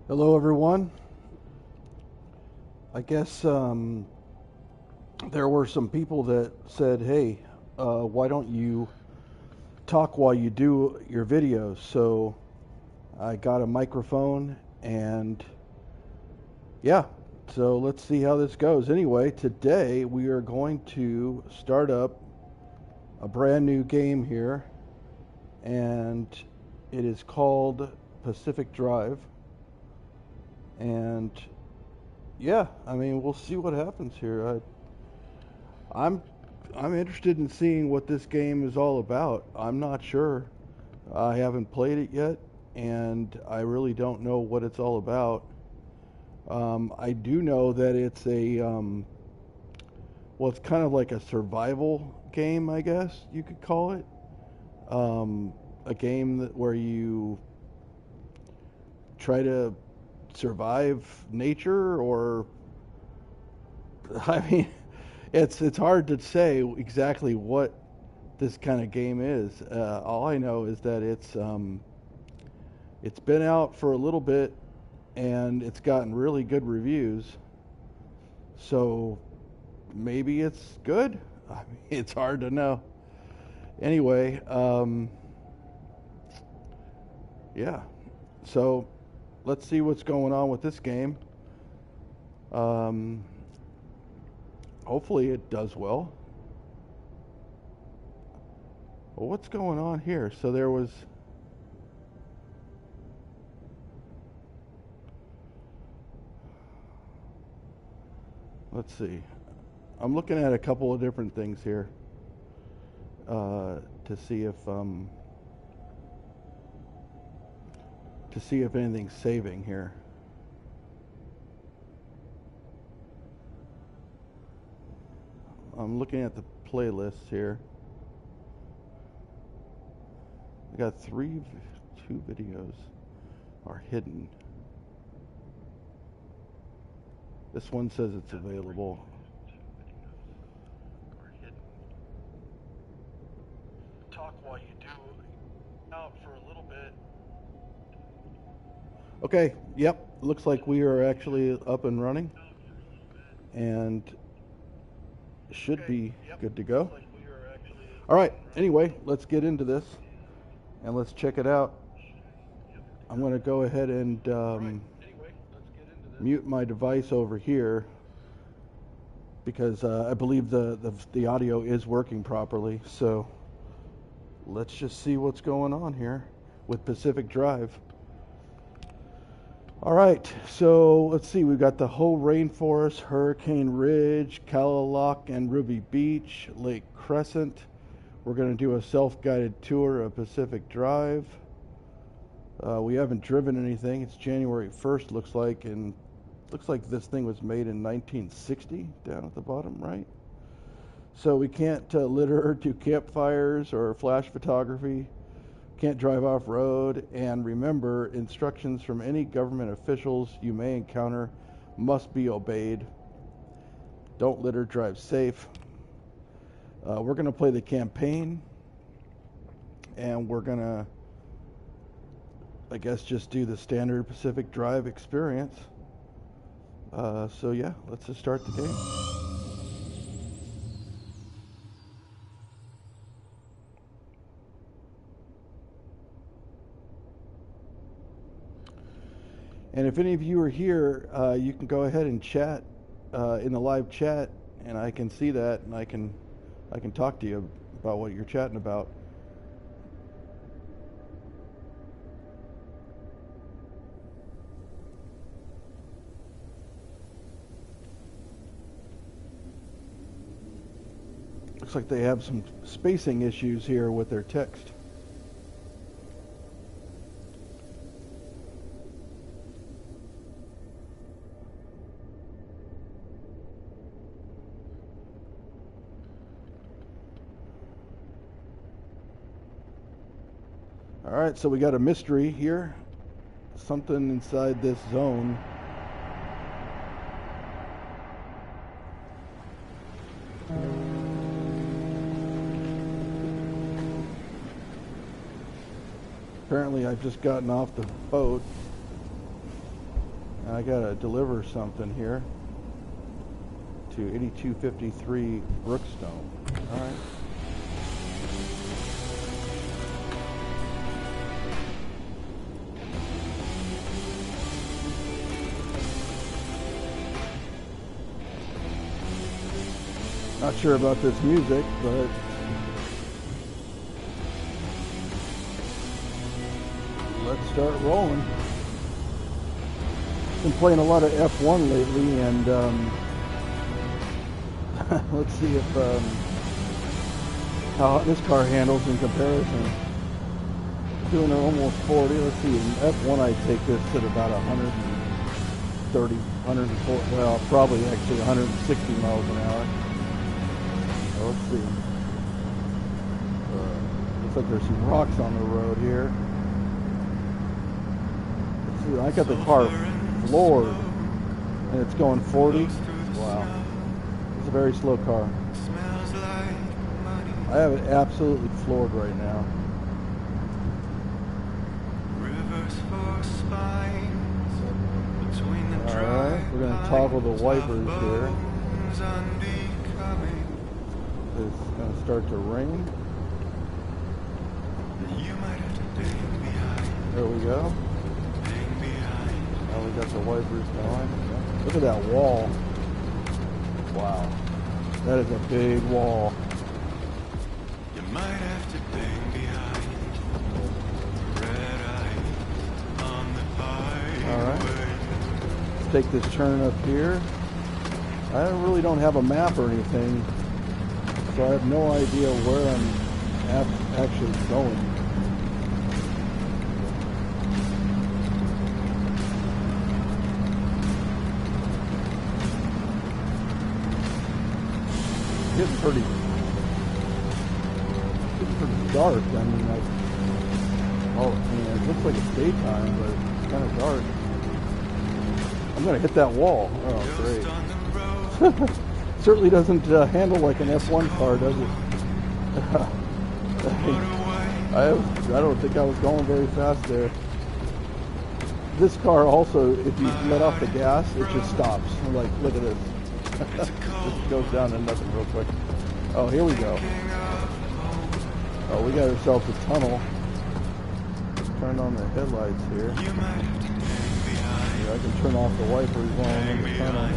Hello, everyone. I guess there were some people that said, hey, why don't you talk while you do your videos? So I got a microphone and yeah, so let's see how this goes. Anyway, today we are going to start up a brand new game here, and it is called Pacific Drive. And yeah, I mean, we'll see what happens here. I'm I'm interested in seeing what this game is all about. I'm not sure. I haven't played it yet, and I really don't know what it's all about. I do know that it's well, it's kind of like a survival game, I guess you could call it. A game where you try to survive nature, or I mean, it's hard to say exactly what this kind of game is. All I know is that it's been out for a little bit and it's gotten really good reviews. So maybe it's good. I mean, it's hard to know. Anyway, yeah. So let's see what's going on with this game. Um, Hopefully it does well. Well, what's going on here? So there was. Let's see. I'm looking at a couple of different things here to see if anything's saving here. I'm looking at the playlists here. I got two videos are hidden. This one says it's available. Talk while you do out for a little bit. Okay, yep. Looks like we are actually up and running and should be good to go. All right, anyway, let's get into this and let's check it out. I'm going to go ahead and mute my device over here because I believe the audio is working properly. So let's just see what's going on here with Pacific Drive. All right, so let's see. We've got the whole rainforest, Hurricane Ridge, Kalaloch and Ruby Beach, Lake Crescent. We're going to do a self-guided tour of Pacific Drive. We haven't driven anything. It's January 1st, looks like, and looks like this thing was made in 1960 down at the bottom right. So we can't litter, do campfires or flash photography. Can't drive off-road, and remember, instructions from any government officials you may encounter must be obeyed. Don't litter, drive safe. We're going to play the campaign, and we're going to, I guess, just do the standard Pacific Drive experience. So yeah, let's just start the game. And if any of you are here, you can go ahead and chat in the live chat, and I can see that, and I can talk to you about what you're chatting about. Looks like they have some spacing issues here with their text. All right, so we got a mystery here. Something inside this zone. Apparently I've just gotten off the boat. I gotta deliver something here to 8253 Brookstone. All right. Not sure about this music, but let's start rolling. Been playing a lot of F1 lately, and let's see if how this car handles in comparison. Doing almost 40. Let's see. In F1, I take this at about 130, 140. Well, probably actually 160 miles an hour. So let's see. Looks like there's some rocks on the road here. Let's see. I got the car floored, and it's going 40. Wow. It's a very slow car. I have it absolutely floored right now. Alright, we're going to toggle the wipers here. It's going to start to rain. There we go. Now we got the wipers going. Look at that wall. Wow. That is a big wall. You might have to bang behind red eyes on the highway. Alright. Let's take this turn up here. I really don't have a map or anything, so I have no idea where I'm actually going. It's pretty dark. I mean, it looks like it's daytime, but it's kind of dark. I'm gonna hit that wall. Oh, great. Certainly doesn't handle like an F1 car, does it? I don't think I was going very fast there. This car also, if you let off the gas, it just stops. Like, look at this. Just goes down to nothing real quick. Oh, here we go. Oh, we got ourselves a tunnel. Turn on the headlights here. Yeah, I can turn off the wipers while I'm in the tunnel.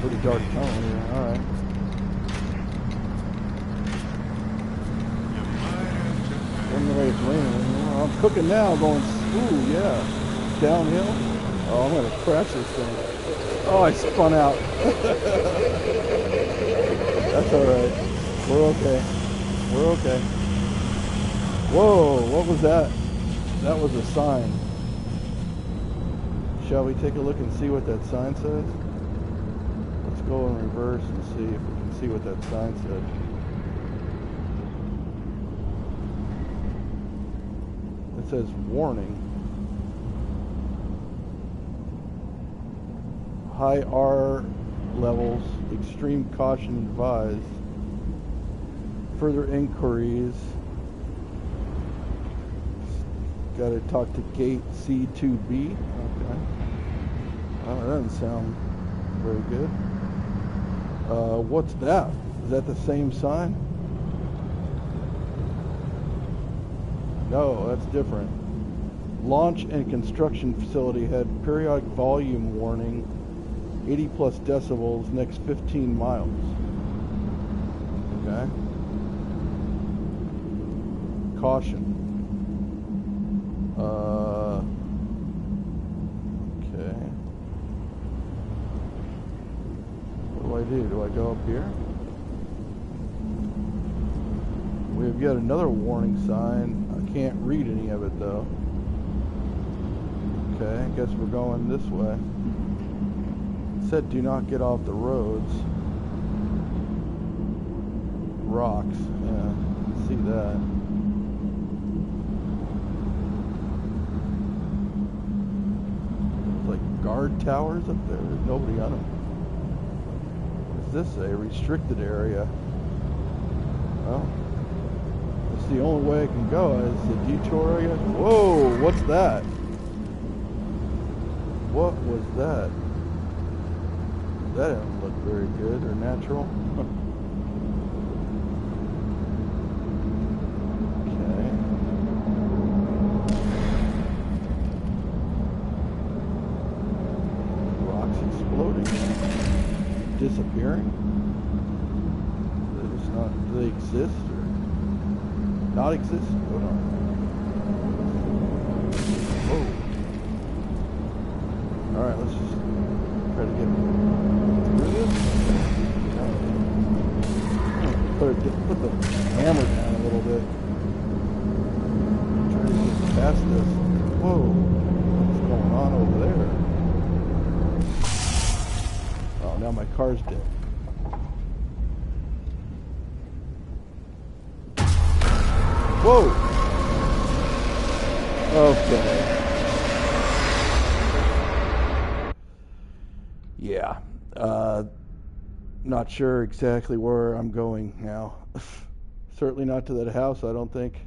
Pretty dark tunnel here. Alright. When the way it's raining. I'm cooking now, going, ooh, yeah. Downhill. Oh, I'm going to crash this thing. Oh, I spun out. That's alright. We're okay. We're okay. Whoa, what was that? That was a sign. Shall we take a look and see what that sign says? Let's go in reverse and see if we can see what that sign said. It says warning. High R levels, extreme caution advised. Further inquiries. Got to talk to gate C2B. Okay. Oh, that doesn't sound very good. What's that? Is that the same sign? No, that's different. Launch and construction facility had periodic volume warning. 80 plus decibels next 15 miles. Okay. Caution. Okay. What do I do? Do I go up here? We've got another warning sign. I can't read any of it though. Okay, I guess we're going this way. Said do not get off the roads. Rocks, yeah, see that. It's like guard towers up there. There's nobody on them. What's this say? Restricted area. Well, that's the only way I can go. Is the detour area. Whoa, what's that? What was that? That didn't look very good or natural. Okay. Rocks exploding. Disappearing? They're just not, do they exist or not exist? Hold on. Whoa. Alright, let's just try to get through this. Put the hammer down a little bit. Try to get past this. Whoa. What's going on over there? Oh, now my car's dead. Whoa! Okay. Yeah. Not sure exactly where I'm going now. Certainly not to that house, I don't think.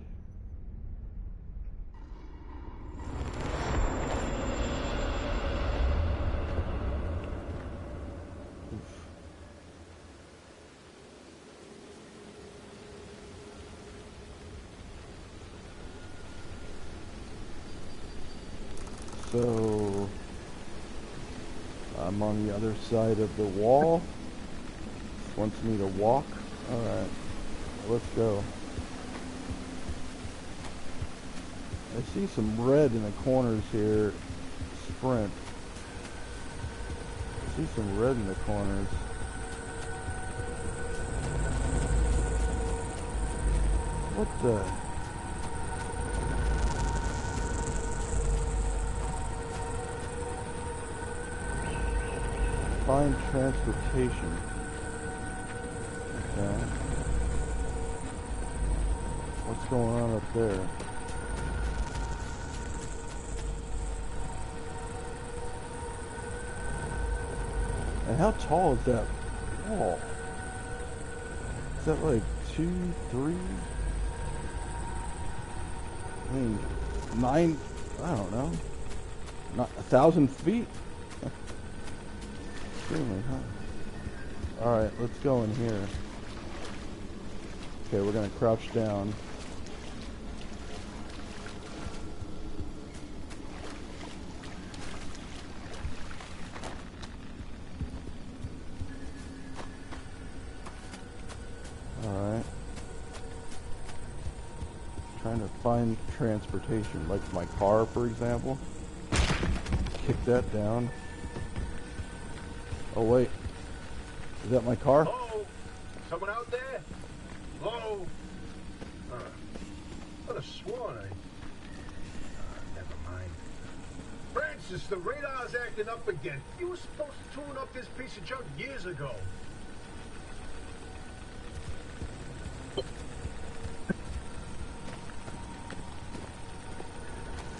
So I'm on the other side of the wall. Wants me to walk. Alright, let's go. I see some red in the corners here. Sprint. I see some red in the corners. What the? Find transportation. Okay. What's going on up there? And how tall is that wall? Is that like 2, 3? I mean, 9, I don't know. Not 1,000 feet? Extremely high. Alright, let's go in here. Okay, we're gonna crouch down. Alright. Trying to find transportation, like my car, for example. Kick that down. Oh, wait. Is that my car? Hello? Someone out there? Hello? Could have sworn never mind. Francis, the radar's acting up again. You were supposed to tune up this piece of junk years ago.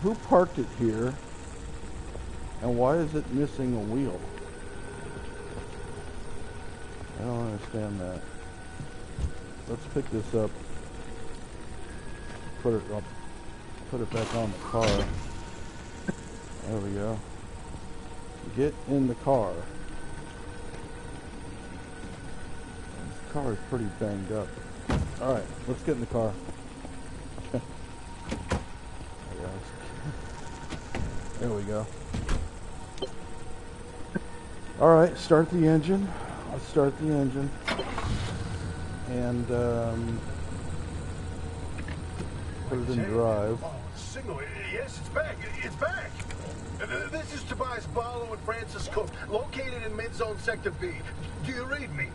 Who parked it here? And why is it missing a wheel? I don't understand that. Let's pick this up. Put it up. Put it back on the car. There we go. Get in the car. This car is pretty banged up. Alright, let's get in the car. There we go. Alright, start the engine. Let's start the engine. And put it in drive. Oh, signal. Yes, it's back. It's back. This is Tobias Barlow and Francis Cook, located in mid-zone sector B. Do you read me?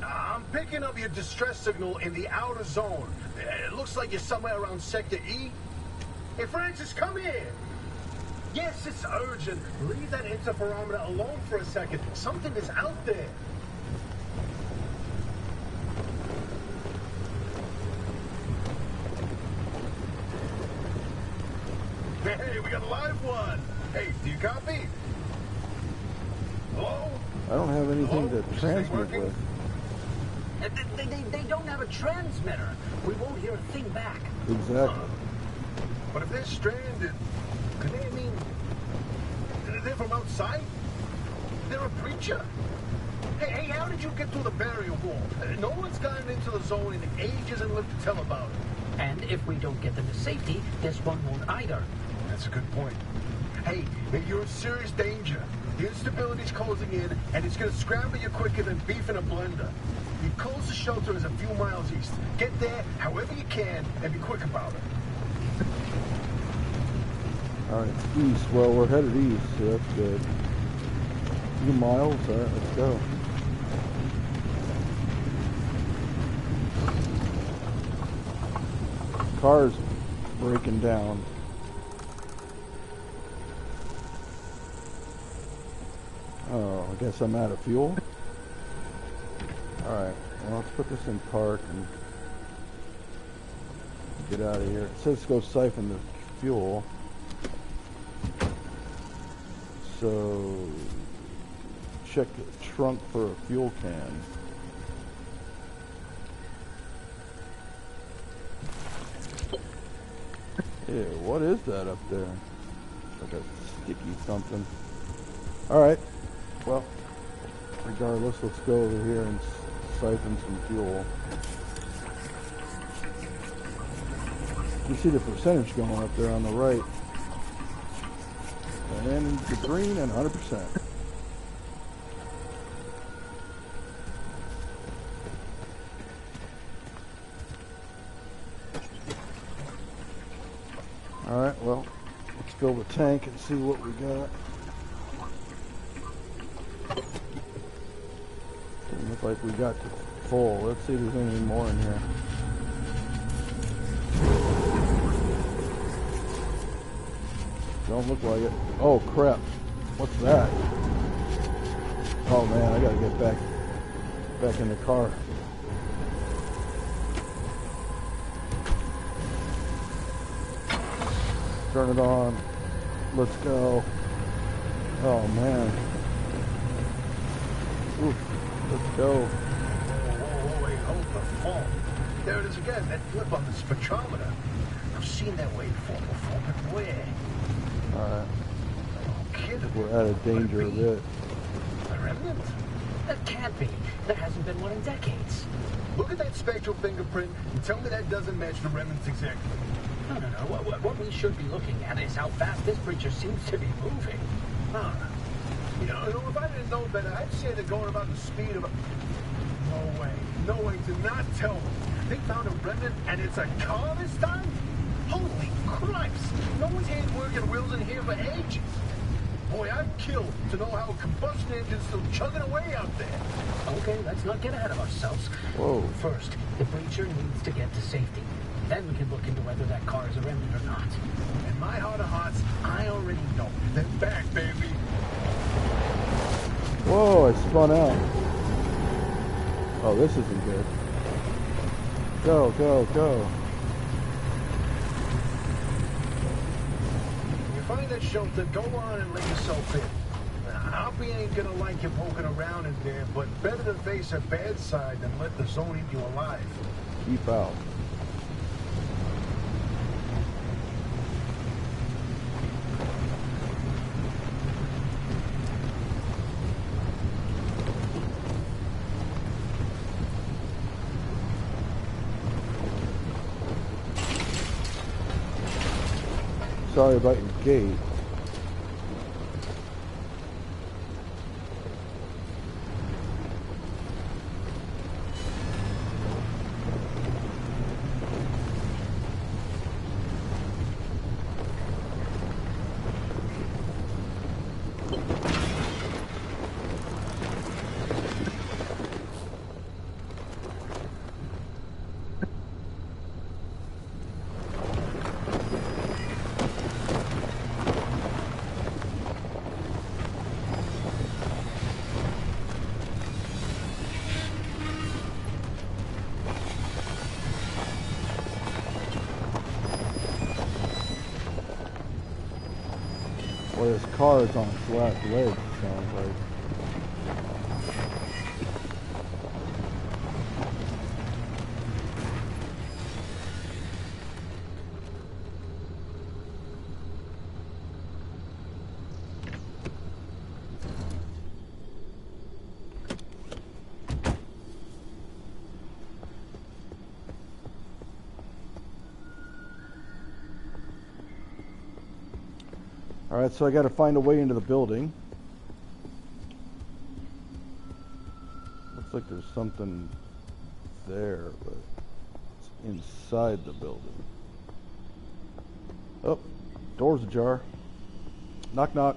I'm picking up your distress signal in the outer zone. It looks like you're somewhere around sector E. Hey, Francis, come here. Yes, it's urgent. Leave that interferometer alone for a second. Something is out there. Hey, we got a live one. Hey, do you copy? Hello? I don't have anything to transmit with. They don't have a transmitter. We won't hear a thing back. Exactly. But if they're stranded, could they mean... They're from outside? They're a preacher? Hey, how did you get through the barrier wall? No one's gotten into the zone in ages and lived to tell about it. And if we don't get them to safety, this one won't either. That's a good point. Hey, you're in serious danger. The instability's closing in, and it's gonna scramble you quicker than beef in a blender. Your closest shelter is a few miles east. Get there however you can, and be quick about it. Alright, east. Well, we're headed east, so that's good. A few miles. Alright, let's go. Car's breaking down. Oh, I guess I'm out of fuel. Alright, well, let's put this in park and get out of here. It says go siphon the fuel. So, check the trunk for a fuel can. Ew, what is that up there? Like a sticky something. Alright, well, regardless, let's go over here and siphon some fuel. You see the percentage going up there on the right. And the green and 100%. Alright, well, let's fill the tank and see what we got. Doesn't look like we got to full. Let's see if there's anything more in here. Don't look like it. Oh crap. What's that? Oh man, I gotta get back in the car. Turn it on. Let's go. Oh man. Oof. Let's go. Whoa, wait, hold the phone. There it is again, that blip on the spectrometer. I've seen that wave before, but where? Alright. Oh, kid. We're out of danger a bit. A remnant? That can't be. There hasn't been one in decades. Look at that spectral fingerprint and tell me that doesn't match the remnants exactly. No. What we should be looking at is how fast this creature seems to be moving. Huh. You know, if I didn't know better, I'd say they're going about the speed of a... No way, do not tell me. They found a remnant and it's a car this time? Holy Christ! No one's had working wheels in here for ages. Boy, I'd kill to know how a combustion engine's still chugging away out there. Okay, let's not get ahead of ourselves. Whoa. First, the breacher needs to get to safety. Then we can look into whether that car is a remnant or not. In my heart of hearts, I already know. They're back, baby. Whoa, I spun out. Oh, this isn't good. Go. When you find that shelter, go on and let yourself in. Hoppy ain't gonna like you poking around in there, but better to face a bad side than let the zone eat you alive. Keep out. Sorry about your gate. Well, this car is on its last leg, sounds like. Alright, so I gotta find a way into the building. Looks like there's something there, but it's inside the building. Oh, door's ajar. Knock, knock.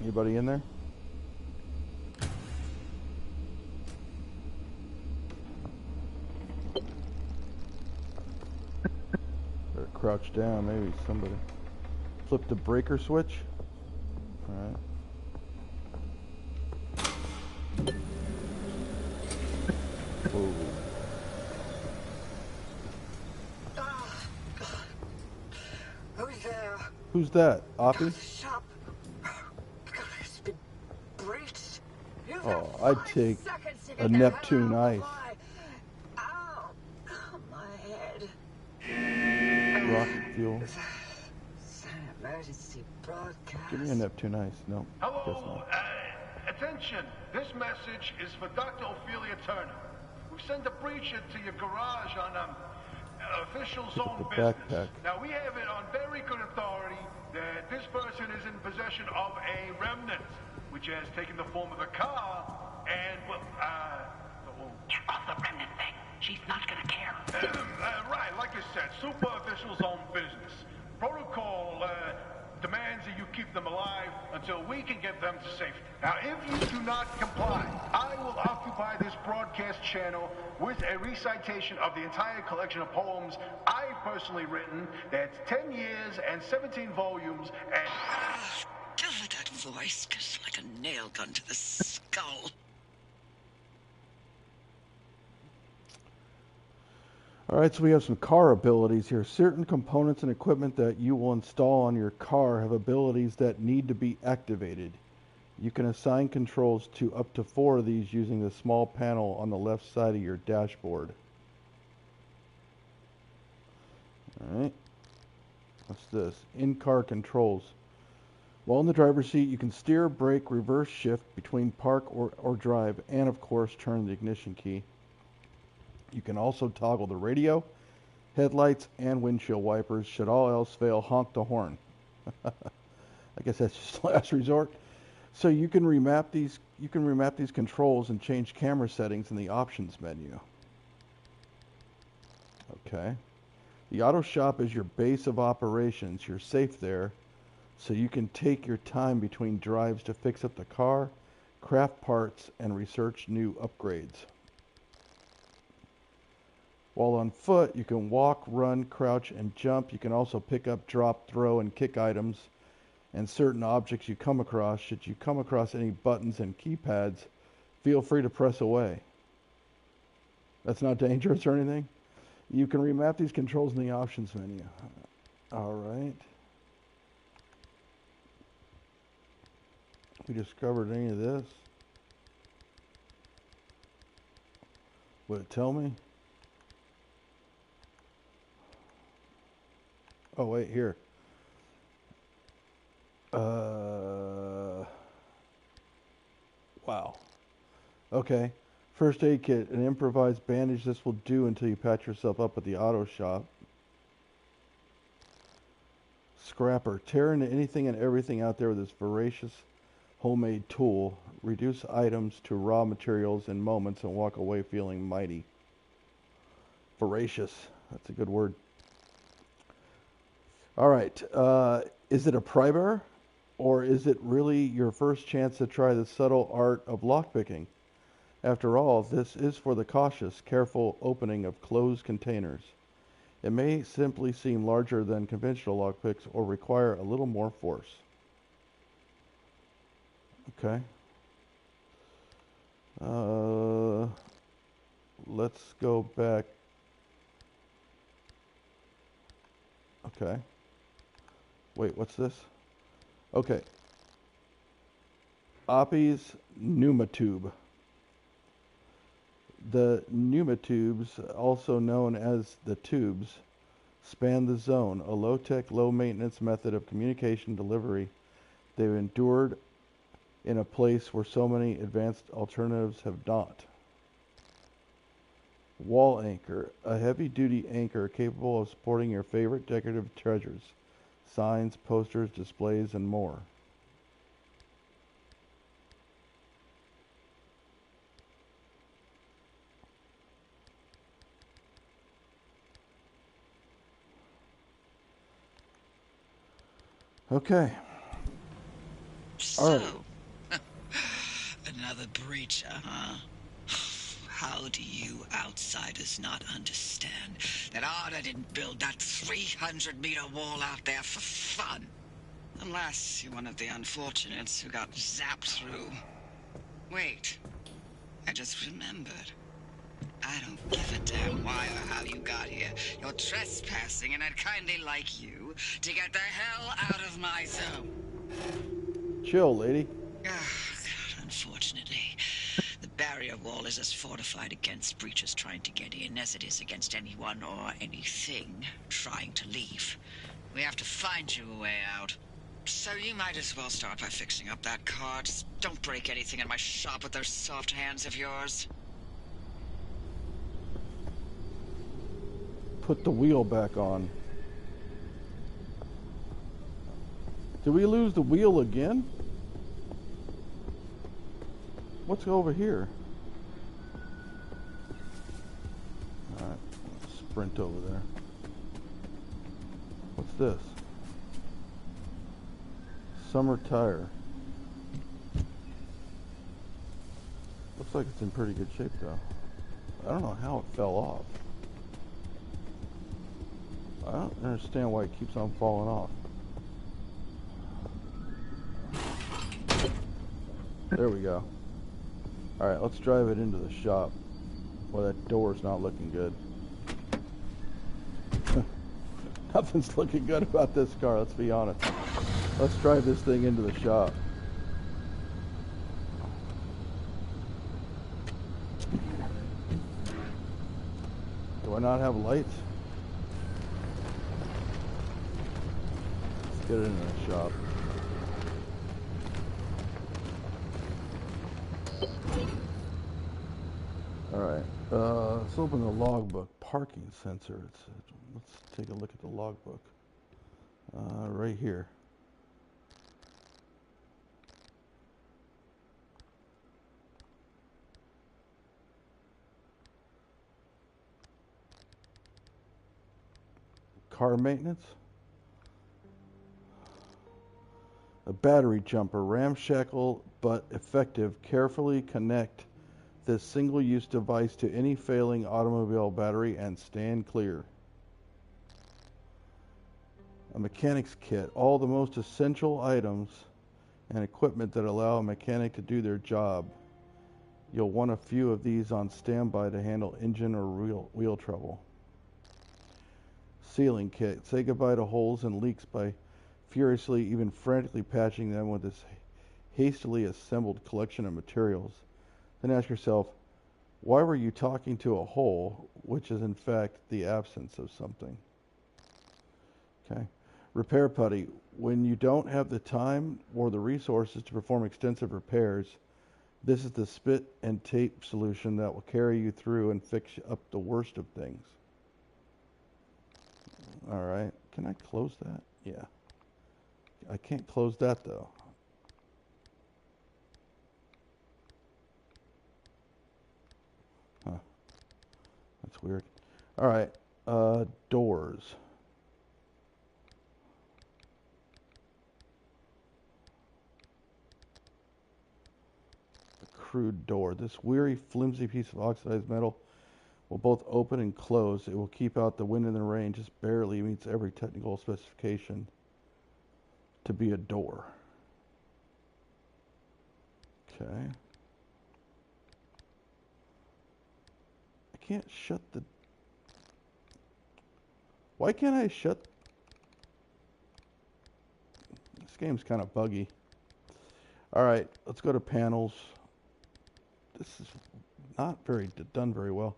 Anybody in there? Better crouch down, maybe somebody. Flip the breaker switch. Alright. Whoa. Who's there? Who's that? Oppie? The shop. It's been breached. You've Oh, got I'd 5 take seconds to a get the hell Neptune out ice. before Ow! My head. Rocket fuel. It's an emergency broadcast. Give me a Neptune ice. No. Guess Hello, not. attention. This message is for Dr. Ophelia Turner. We sent a breacher to your garage on official zone the business. backpack. Now, we have it on very good authority that this person is in possession of a remnant, which has taken the form of a car, and, well, Get off the remnant thing. She's not gonna care. right, like I said, super official zone business. Protocol demands that you keep them alive until we can get them to safety. Now, if you do not comply, I will occupy this broadcast channel with a recitation of the entire collection of poems I've personally written. That's 10 years and 17 volumes, and... God, that voice goes like a nail gun to the skull. Alright, so we have some car abilities here. Certain components and equipment that you will install on your car have abilities that need to be activated. You can assign controls to up to 4 of these using the small panel on the left side of your dashboard. Alright. What's this? In-car controls. While in the driver's seat, you can steer, brake, reverse shift between park or drive, and of course turn the ignition key. You can also toggle the radio, headlights, and windshield wipers. Should all else fail, honk the horn. I guess that's just last resort. So you can remap these controls and change camera settings in the options menu. Okay. The auto shop is your base of operations. You're safe there, so you can take your time between drives to fix up the car, craft parts, and research new upgrades. While on foot, you can walk, run, crouch, and jump. You can also pick up, drop, throw, and kick items and certain objects you come across. Should you come across any buttons and keypads, feel free to press away. That's not dangerous or anything. You can remap these controls in the options menu. All right. We discovered any of this? Would it tell me? Oh, wait, here. Wow. Okay. First aid kit, an improvised bandage. This will do until you patch yourself up at the auto shop. Scrapper. Tear into anything and everything out there with this voracious homemade tool. Reduce items to raw materials in moments and walk away feeling mighty. Voracious. That's a good word. All right. Is it a primer, or is it really your first chance to try the subtle art of lockpicking? After all, this is for the cautious, careful opening of closed containers. It may simply seem larger than conventional lockpicks or require a little more force. Okay. Let's go back. Okay. Wait, what's this? Okay. Oppie's pneumatube. The pneumatubes, also known as the tubes, span the zone, a low-tech, low-maintenance method of communication delivery. They've endured in a place where so many advanced alternatives have not. Wall anchor. A heavy-duty anchor capable of supporting your favorite decorative treasures. Signs, posters, displays, and more. Okay. So, another breacher, huh? How do you outsiders not understand that Arda didn't build that 300-meter wall out there for fun? Unless you're one of the unfortunates who got zapped through. Wait, I just remembered. I don't give a damn why or how you got here. You're trespassing, and I'd kindly like you to get the hell out of my zone. Chill, lady. Ah, God, unfortunately, the barrier wall is as fortified against breaches trying to get in as it is against anyone or anything trying to leave. We have to find you a way out. So you might as well start by fixing up that car. Just don't break anything in my shop with those soft hands of yours. Put the wheel back on. Did we lose the wheel again? What's over here? Alright, sprint over there. What's this? Summer tire. Looks like it's in pretty good shape though. I don't know how it fell off. I don't understand why it keeps on falling off. There we go. Alright, let's drive it into the shop. Well, that door's not looking good. Nothing's looking good about this car, let's be honest. Let's drive this thing into the shop. Do I not have lights? Let's get it into the shop. Alright, let's open the logbook. Parking sensor. Let's take a look at the logbook. Right here. Car maintenance. A battery jumper, ramshackle but effective. Carefully connect this single-use device to any failing automobile battery and stand clear. A mechanic's kit. All the most essential items and equipment that allow a mechanic to do their job. You'll want a few of these on standby to handle engine or wheel trouble. Sealing kit. Say goodbye to holes and leaks by furiously, even frantically patching them with this hastily assembled collection of materials. Then ask yourself, why were you talking to a hole, which is in fact the absence of something? Okay. Repair putty. When you don't have the time or the resources to perform extensive repairs, this is the spit and tape solution that will carry you through and fix up the worst of things. Alright, can I close that? Yeah. I can't close that though. Huh. That's weird. Alright, doors. The crude door. This weary, flimsy piece of oxidized metal will both open and close. It will keep out the wind and the rain, just barely meets every technical specification to be a door. Okay. I can't shut the... Why can't I shut... This game's kind of buggy. Alright, let's go to panels. This is not done very well.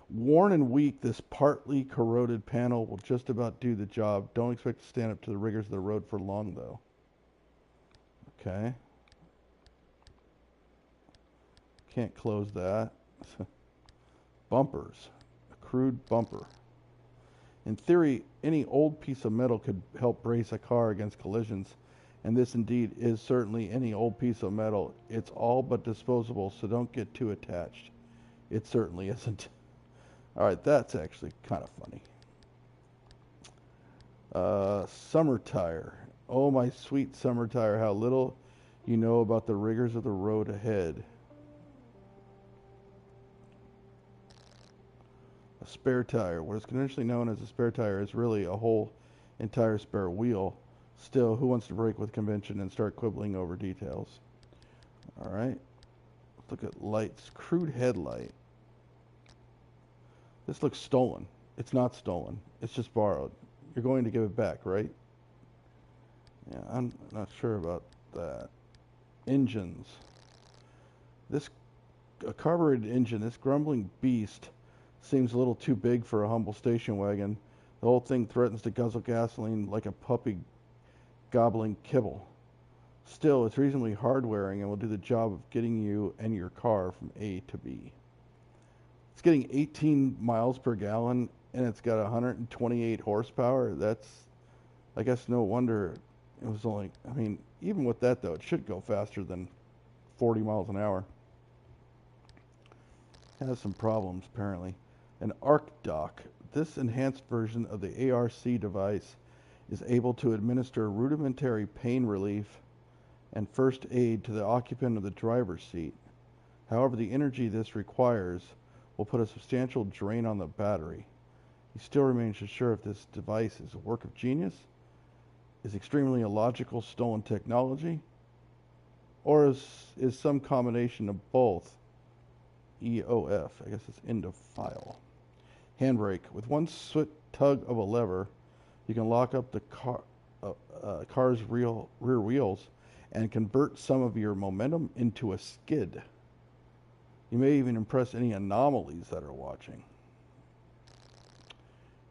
Worn and weak, this partly corroded panel will just about do the job. Don't expect to stand up to the rigors of the road for long, though. Okay. Can't close that. Bumpers. crude bumper. In theory, any old piece of metal could help brace a car against collisions, and this indeed is certainly any old piece of metal. It's all but disposable, so don't get too attached. It certainly isn't. Alright, that's actually kind of funny. Summer tire. Oh, my sweet summer tire, how little you know about the rigors of the road ahead. A spare tire. What is conventionally known as a spare tire is really a whole entire spare wheel. Still, who wants to break with convention and start quibbling over details? Alright. Let's look at lights. Crude headlight. This looks stolen. It's not stolen. It's just borrowed. You're going to give it back, right? Yeah, I'm not sure about that. Engines. A carbureted engine, this grumbling beast seems a little too big for a humble station wagon. The whole thing threatens to guzzle gasoline like a puppy gobbling kibble. Still, it's reasonably hard-wearing and will do the job of getting you and your car from A to B. It's getting 18 miles per gallon, and it's got 128 horsepower. That's, I guess, no wonder it was only, I mean, even with that, though, it should go faster than 40 miles an hour. It has some problems, apparently. An ARC dock. This enhanced version of the ARC device is able to administer rudimentary pain relief and first aid to the occupant of the driver's seat. However, the energy this requires will put a substantial drain on the battery. He still remains unsure if this device is a work of genius, is extremely illogical stolen technology, or is some combination of both. EOF, I guess it's end of file. Handbrake. With one swift tug of a lever, you can lock up the car's rear wheels and convert some of your momentum into a skid. You may even impress any anomalies that are watching.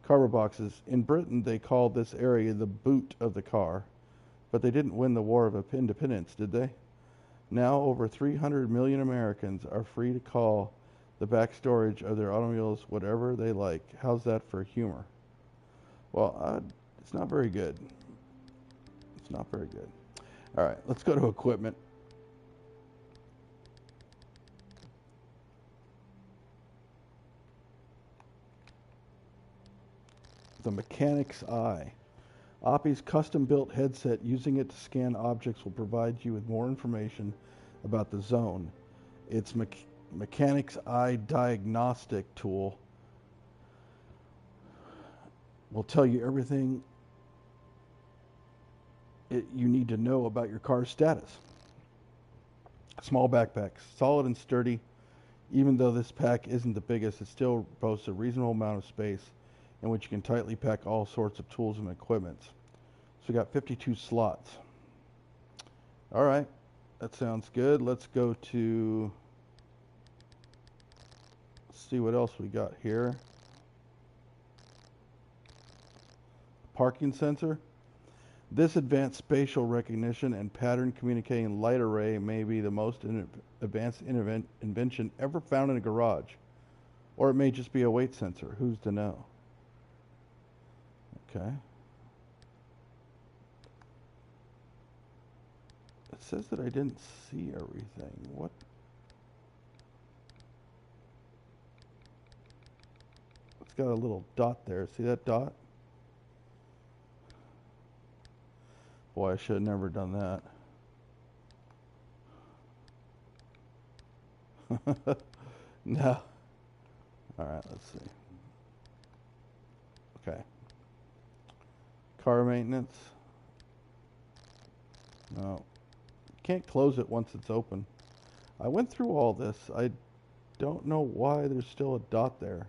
Carver boxes. In Britain, they called this area the boot of the car, but they didn't win the War of Independence, did they? Now, over 300 million Americans are free to call the back storage of their automobiles whatever they like. How's that for humor? Well, it's not very good. It's not very good. All right, let's go to equipment. The mechanic's eye. Oppie's custom-built headset, using it to scan objects, will provide you with more information about the zone. Its mechanic's eye diagnostic tool will tell you everything you need to know about your car's status. Small backpack, solid and sturdy. Even though this pack isn't the biggest, it still boasts a reasonable amount of space in which you can tightly pack all sorts of tools and equipment. So we got 52 slots. All right, that sounds good. Let's go to, let's see what else we got here. Parking sensor. This advanced spatial recognition and pattern communicating light array may be the most advanced invention ever found in a garage. Or it may just be a weight sensor. Who's to know? Okay. It says that I didn't see everything. What? It's got a little dot there. See that dot? Boy, I should have never done that. No. All right, let's see. Okay. Car maintenance. No. Can't close it once it's open. I went through all this. I don't know why there's still a dot there.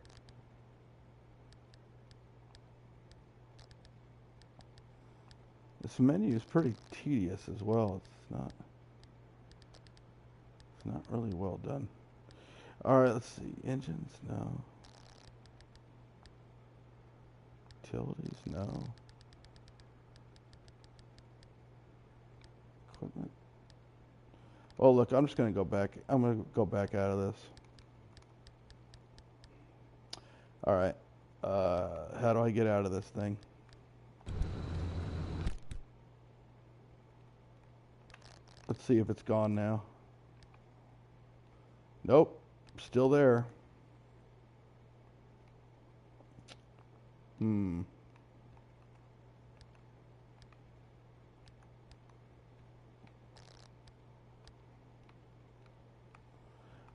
This menu is pretty tedious as well. It's not really well done. All right, let's see. Engines, no. Utilities, no. Equipment. Oh, look, I'm just going to go back. I'm going to go back out of this. Alright. How do I get out of this thing? Let's see if it's gone now. Nope. Still there.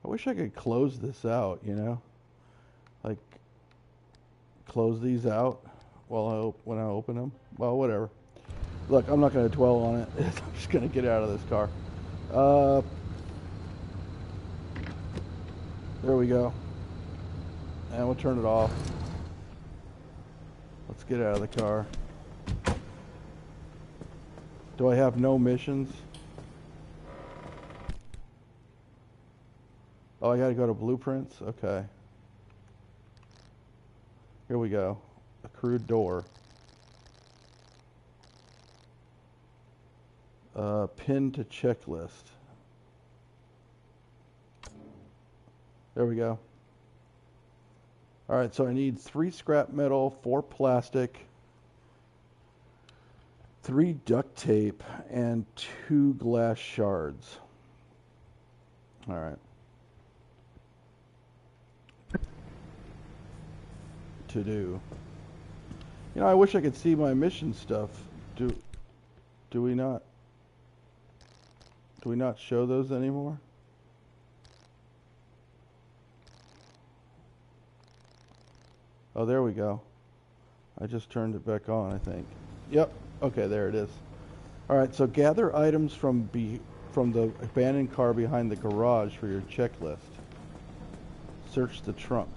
I wish I could close this out, you know? Like, close these out when I open them. Well, whatever. Look, I'm not going to dwell on it. I'm just going to get out of this car. There we go. And we'll turn it off. Let's get out of the car. Do I have no missions? Oh, I gotta go to blueprints? Okay. Here we go. A crude door. Pin to checklist. There we go. Alright, so I need 3 scrap metal, 4 plastic, 3 duct tape, and 2 glass shards. Alright. To do. You know, I wish I could see my mission stuff. Do we not? Do we not show those anymore? Oh, there we go. I just turned it back on, I think. Yep. Okay, there it is. All right, so gather items from the abandoned car behind the garage for your checklist. Search the trunk.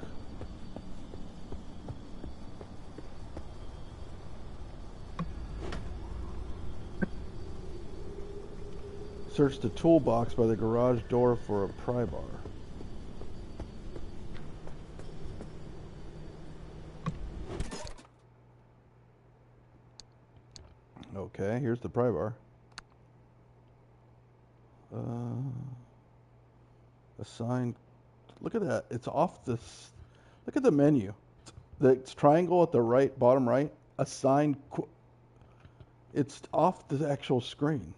Search the toolbox by the garage door for a pry bar. Okay, here's the pry bar. Assign. Look at that. It's off this. Look at the menu. The triangle at the right, bottom right. Assign. It's off the actual screen.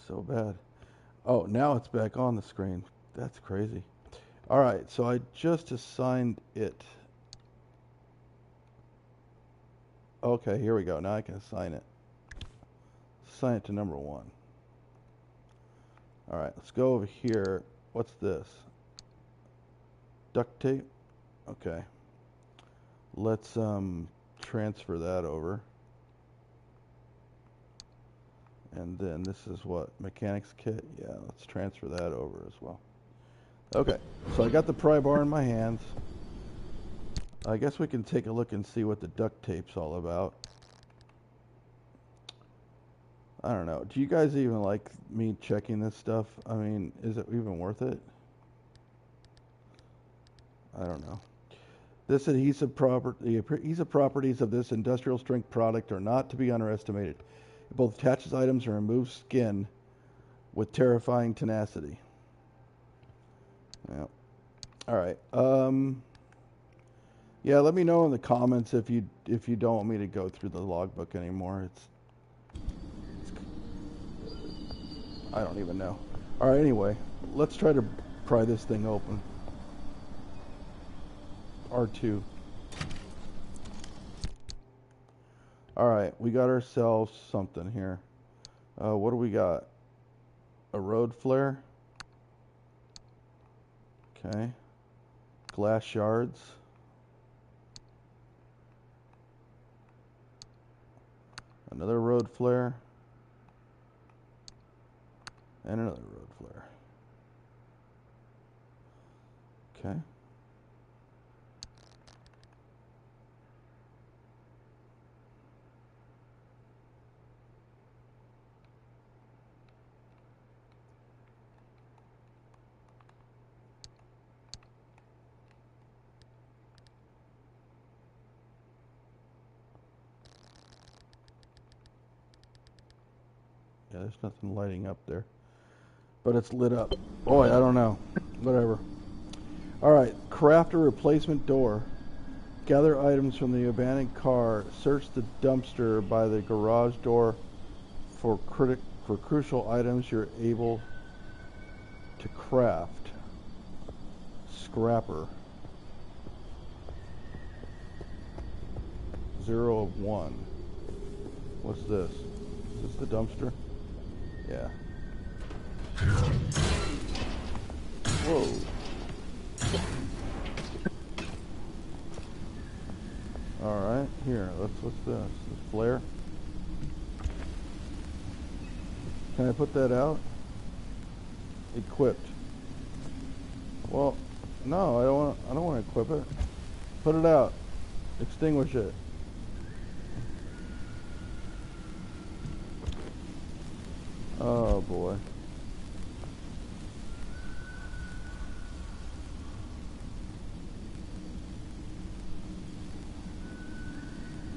So bad. Oh, now it's back on the screen. That's crazy. All right, so I just assigned it. Okay, here we go. Now I can assign it. Assign it to number 1. All right, let's go over here. What's this? Duct tape? Okay. Let's transfer that over. And then this is what? Mechanics kit? Yeah, let's transfer that over as well. Okay, so I got the pry bar in my hands. I guess we can take a look and see what the duct tape's all about. I don't know. Do you guys even like me checking this stuff? I mean, is it even worth it? I don't know. This adhesive properties of this industrial strength product are not to be underestimated. It both attaches items and removes skin with terrifying tenacity. Yeah. All right. Yeah, let me know in the comments if you don't want me to go through the logbook anymore. It's I don't even know. All right, anyway, let's try to pry this thing open. R2. All right, we got ourselves something here. What do we got? A road flare. Okay. Glass shards. Another road flare. And another road flare. Okay. Yeah, there's nothing lighting up there. But it's lit up. Boy, I don't know. Whatever. Alright, craft a replacement door. Gather items from the abandoned car. Search the dumpster by the garage door for crucial items you're able to craft. Scrapper. 0 of 1. What's this? Is this the dumpster? Yeah. Whoa. Alright, here, what's this? This flare? Can I put that out? Equipped. Well, no, I don't want to equip it. Put it out. Extinguish it. Oh boy.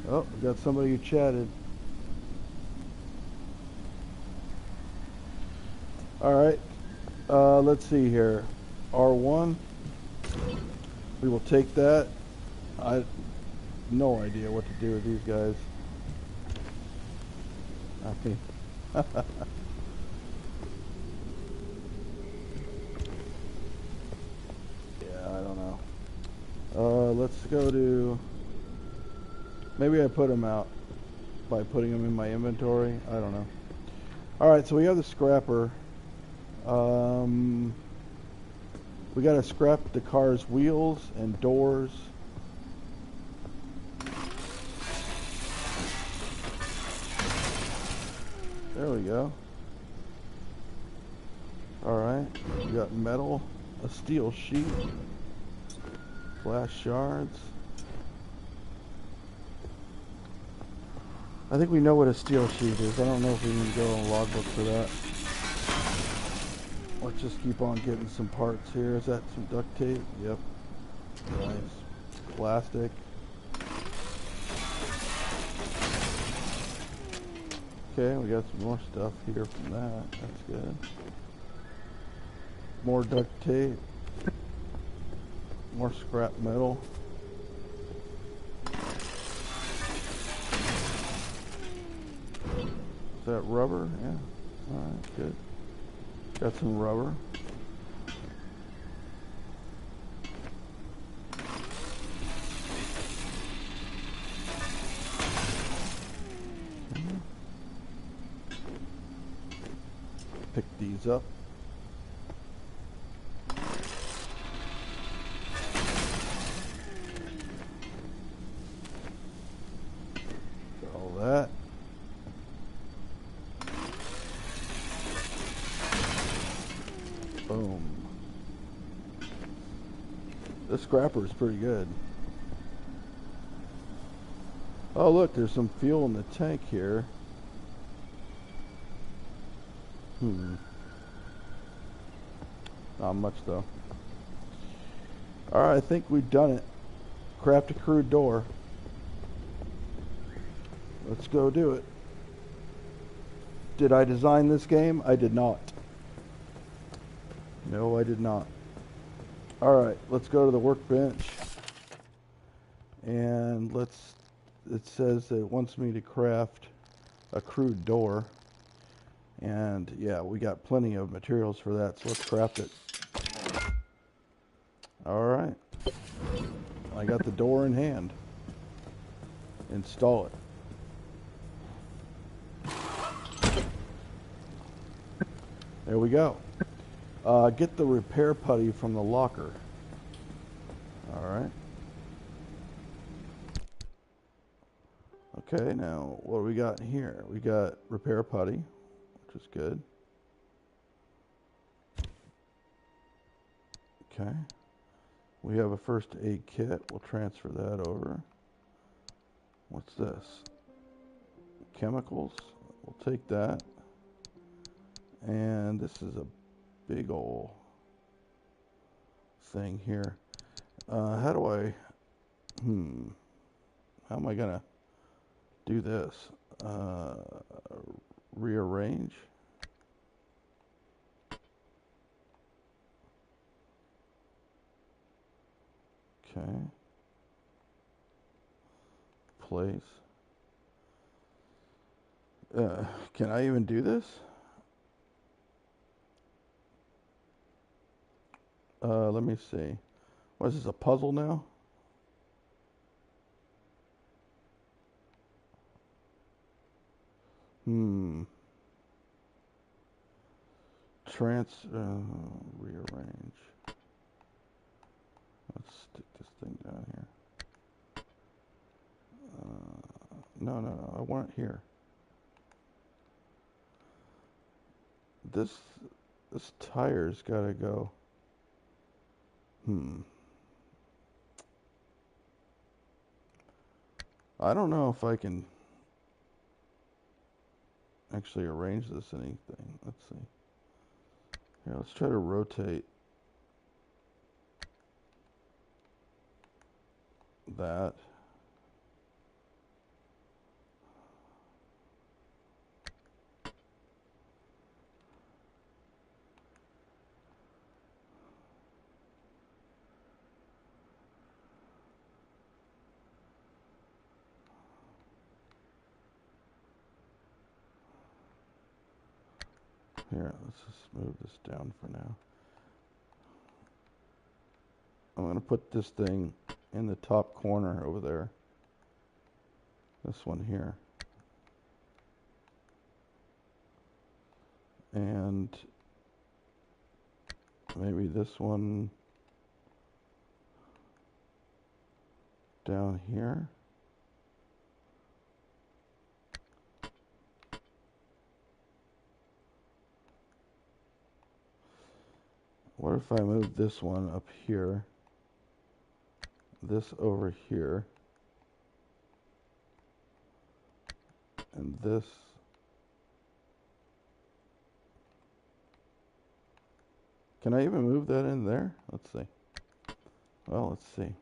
Oh, we got somebody who chatted. Alright, let's see here. R1. We will take that. I no idea what to do with these guys. I mean, yeah, I don't know. Let's go to... Maybe I put them out by putting them in my inventory. I don't know. Alright, so we have the scrapper. We gotta scrap the car's wheels and doors. There we go. Alright, we got metal, a steel sheet, glass shards. I think we know what a steel sheet is. I don't know if we need to go on logbook for that. Let's just keep on getting some parts here. Is that some duct tape? Yep. Nice. Plastic. Okay, we got some more stuff here from that. That's good. More duct tape. More scrap metal. Is that rubber? Yeah. Alright, good. Got some rubber. Pick these up. All that. Boom. This scrapper is pretty good. Oh look, there's some fuel in the tank here. Not much though. Alright, I think we've done it. Craft a crude door. Let's go do it. Did I design this game? I did not. No, I did not. Alright, let's go to the workbench. And it says that it wants me to craft a crude door. And yeah, we got plenty of materials for that, so let's craft it. Alright. I got the door in hand. Install it. There we go. Get the repair putty from the locker. Alright. Okay, now what do we got here? We got repair putty, which is good. Okay. We have a first aid kit. We'll transfer that over. What's this? Chemicals. We'll take that. And this is a big ol' thing here. How do I... How am I gonna do this? Rearrange. Okay. Place. Can I even do this? Let me see. What is this, a puzzle now? Rearrange. Let's stick this thing down here. No, I want it here. This tire's gotta go. I don't know if I can actually arrange this anything. Let's see. Here, let's try to rotate that. Here, let's just move this down for now. I'm going to put this thing in the top corner over there. This one here. And maybe this one down here. What if I move this one up here, this over here, and this can I even move that in there? Let's see. Well, let's see.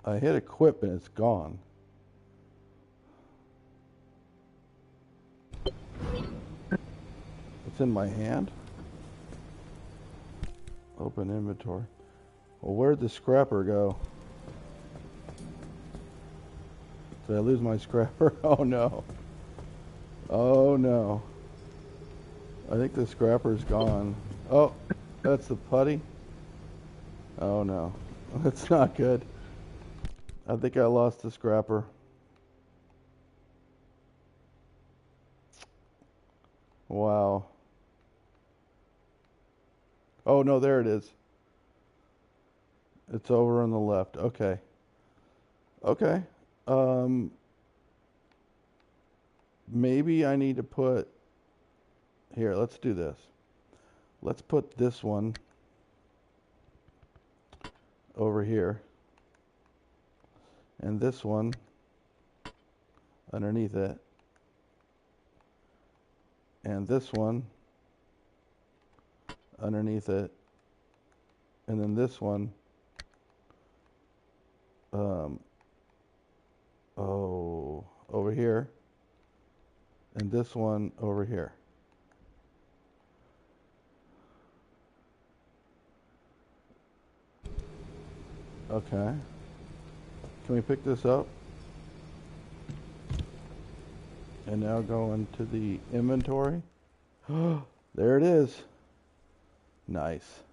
I hit equip and it's gone. It's in my hand. Open inventory. Well, where'd the scrapper go? Did I lose my scrapper? Oh no. Oh no. I think the scrapper's gone. Oh, that's the putty. Oh no. That's not good. I think I lost the scrapper. Wow. Oh no, there it is. It's over on the left. Okay. Okay. Maybe I need to put... Here, let's do this. Let's put this one over here. And this one underneath it. And this one underneath it. And then this one over here. And this one over here. Okay. Can we pick this up? And now go into the inventory. There it is. Nice.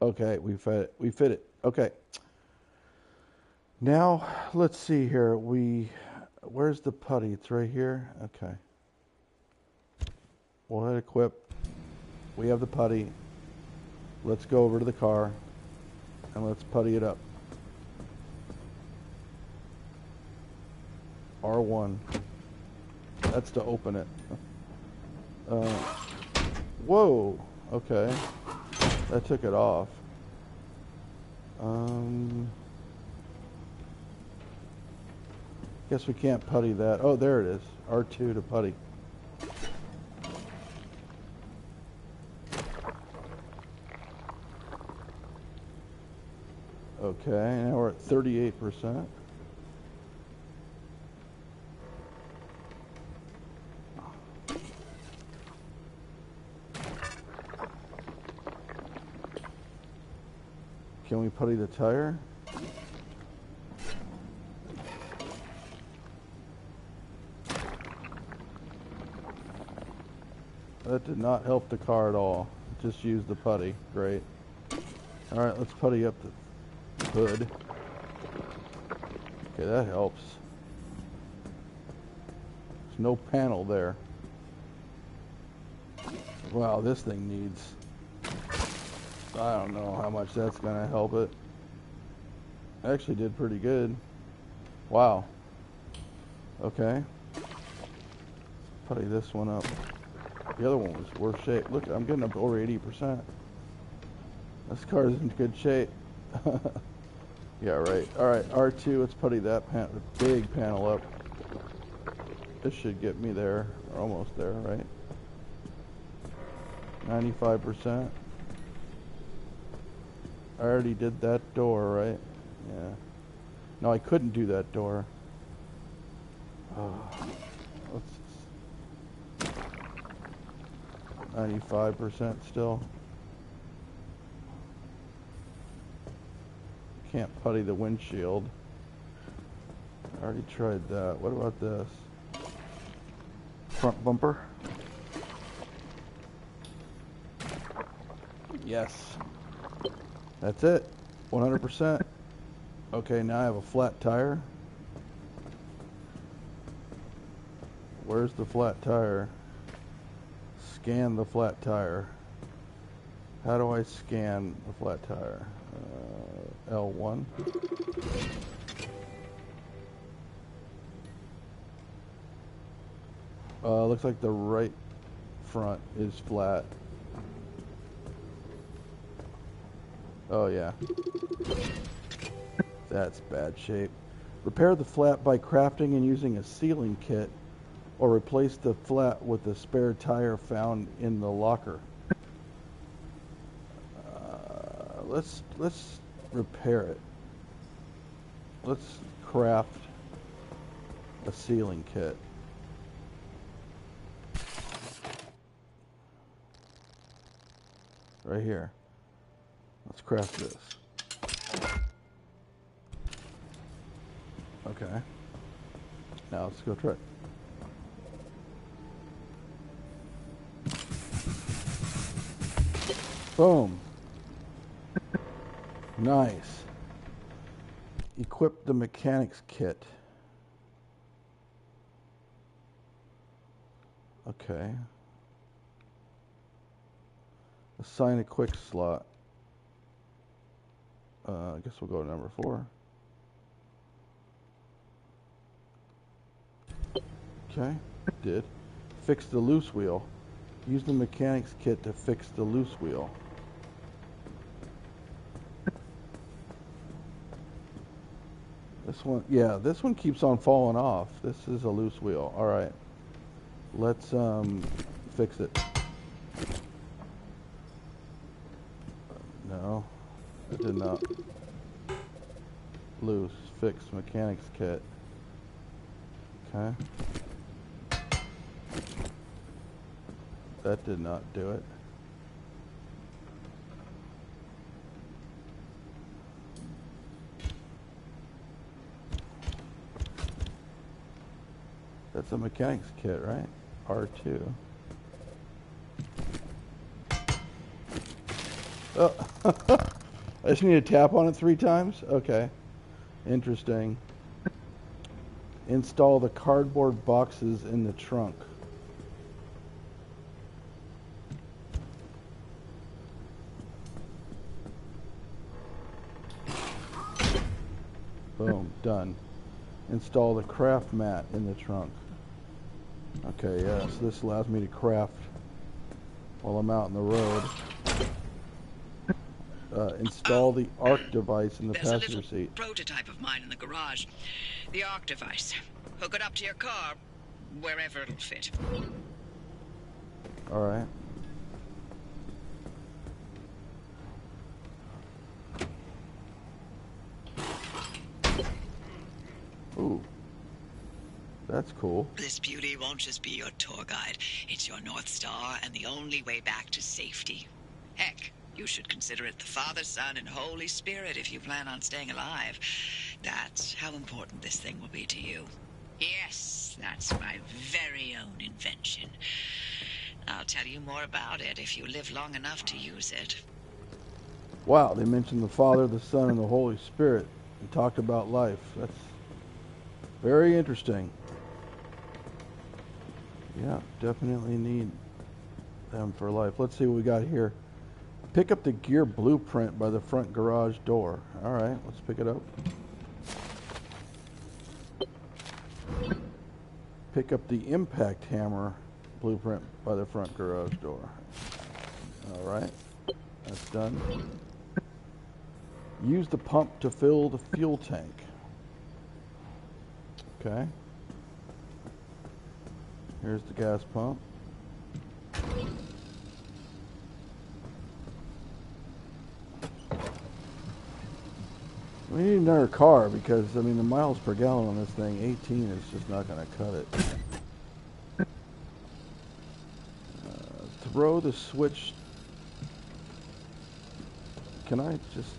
Okay, we fit it. Okay. Now, let's see here. Where's the putty? It's right here. Okay. We'll hit equip. We have the putty. Let's go over to the car and let's putty it up. R1. That's to open it. Whoa. Okay. That took it off. Guess we can't putty that. Oh, there it is. R2 to putty. Okay, now we're at 38%. Can we putty the tire? That did not help the car at all. Just use the putty. Great. Alright, let's putty up the hood. Okay, that helps. There's no panel there. Wow, this thing needs... I don't know how much that's going to help it. Actually did pretty good. Wow. Okay. Putty this one up. The other one was worse shape. Look, I'm getting up to over 80%. This car is in good shape. Yeah, right. Alright, R2, let's putty that big panel up. This should get me there. Or almost there, right? 95%. I already did that door, right? Yeah. No, I couldn't do that door. Let's 95% still. Can't putty the windshield. I already tried that. What about this? Front bumper? Yes. That's it. 100%. Okay, now I have a flat tire. Where's the flat tire? Scan the flat tire. How do I scan the flat tire? L1. Looks like the right front is flat. Oh yeah. That's bad shape. Repair the flat by crafting and using a sealing kit, or replace the flat with a spare tire found in the locker. Let's repair it. Let's craft a sealing kit. Right here. Let's craft this. Okay. Now let's go try it. Boom. Nice. Equip the mechanics kit. Okay. Assign a quick slot. I guess we'll go to number 4. Okay, did. Fix the loose wheel. Use the mechanics kit to fix the loose wheel. This one, yeah, this one keeps on falling off. This is a loose wheel. All right, let's fix it. No, it did not. Loose, fix mechanics kit. Okay. That did not do it. That's a mechanics kit, right? R2. Oh, I just need to tap on it 3 times? Okay. Interesting. Install the cardboard boxes in the trunk. Boom, done. Install the craft mat in the trunk. Okay, yeah, so this allows me to craft while I'm out on the road. Install the ARC device in the passenger seat. There's a little prototype of mine in the garage. The ARC device. Hook it up to your car, wherever it'll fit. All right. That's cool. This beauty won't just be your tour guide. It's your North Star and the only way back to safety. Heck, you should consider it the Father, Son, and Holy Spirit if you plan on staying alive. That's how important this thing will be to you. Yes, that's my very own invention. I'll tell you more about it if you live long enough to use it. Wow, they mentioned the Father, the Son, and the Holy Spirit and talked about life. That's very interesting. Yeah, definitely need them for life. Let's see what we got here. Pick up the gear blueprint by the front garage door. All right, let's pick it up. Pick up the impact hammer blueprint by the front garage door. All right, that's done. Use the pump to fill the fuel tank. Okay. Here's the gas pump. We need another car because, I mean, the miles per gallon on this thing, 18, is just not going to cut it. Throw the switch. Can I just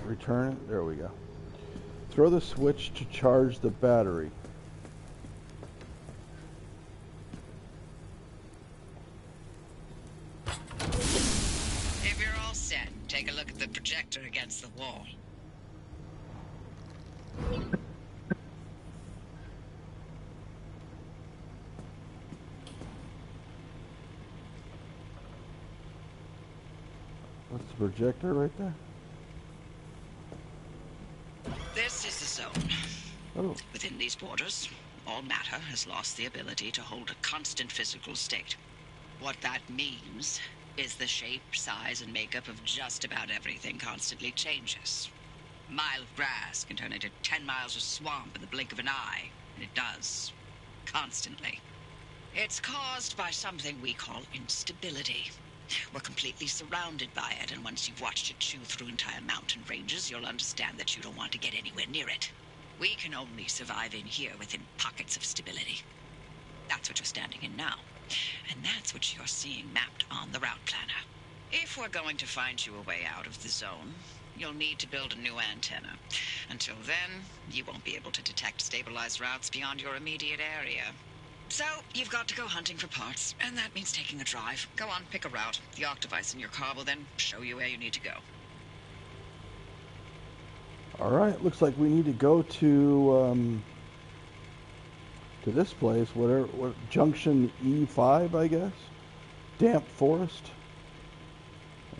return it? There we go. Throw the switch to charge the battery. If you're all set, take a look at the projector against the wall. What's the projector right there? This is the zone. Oh. Within these borders, all matter has lost the ability to hold a constant physical state. What that means is the shape, size, and makeup of just about everything constantly changes. A mile of grass can turn into 10 miles of swamp in the blink of an eye, and it does. Constantly. It's caused by something we call instability. We're completely surrounded by it, and once you've watched it chew through entire mountain ranges, you'll understand that you don't want to get anywhere near it. We can only survive in here within pockets of stability. That's what you're standing in now. And that's what you're seeing mapped on the route planner. If we're going to find you a way out of the zone, you'll need to build a new antenna. Until then, you won't be able to detect stabilized routes beyond your immediate area. So, you've got to go hunting for parts, and that means taking a drive. Go on, pick a route. The arc device in your car will then show you where you need to go. All right, looks like we need to go to this place, what Junction E5, I guess. Damp Forest.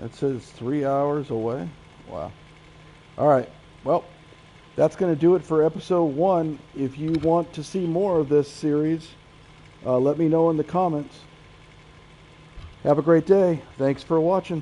It says 3 hours away. Wow. All right. Well, that's going to do it for episode 1. If you want to see more of this series, let me know in the comments. Have a great day. Thanks for watching.